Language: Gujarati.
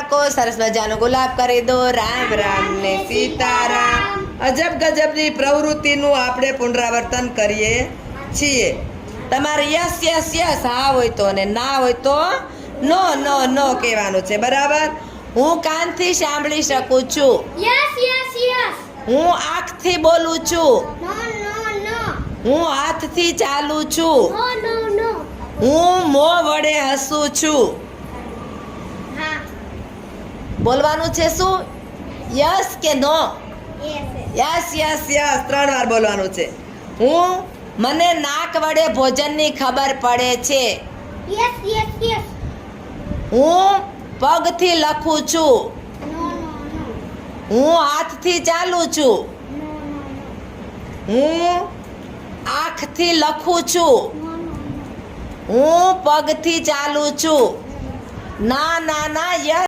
બાળકો સરસ મજાનો ગુલાબ કરી દો. રામ રામ ને સીતારામ. અજબ ગજબની પ્રવૃત્તિનું આપણે પુનરાવર્તન કરીએ છીએ. તમારે યસ યસ યસ હા હોય તો અને ના હોય તો નો નો નો કહેવાનું છે. બરાબર? હું કાનથી સાંભળી શકું છું. Yes, yes, yes. હું આંખથી બોલું છું. No, no, no. હું હાથથી ચાલું છું. No, no, no. હું મોં વડે હસું છું. હા. બોલવાનું છે શું? યસ કે નો? Yes, yes. Yes yes yes 3 વાર બોલવાનું છે. મને નાક વડે ભોજનની ખબર પડે છે. Yes, yes, yes. હું પગથી લખું છું. No, no, no. હું હાથથી ચાલું છું. No, no, no. હું આંખથી લખું છું. No, no, no. હું પગથી ચાલું છું. ના ના ના યસ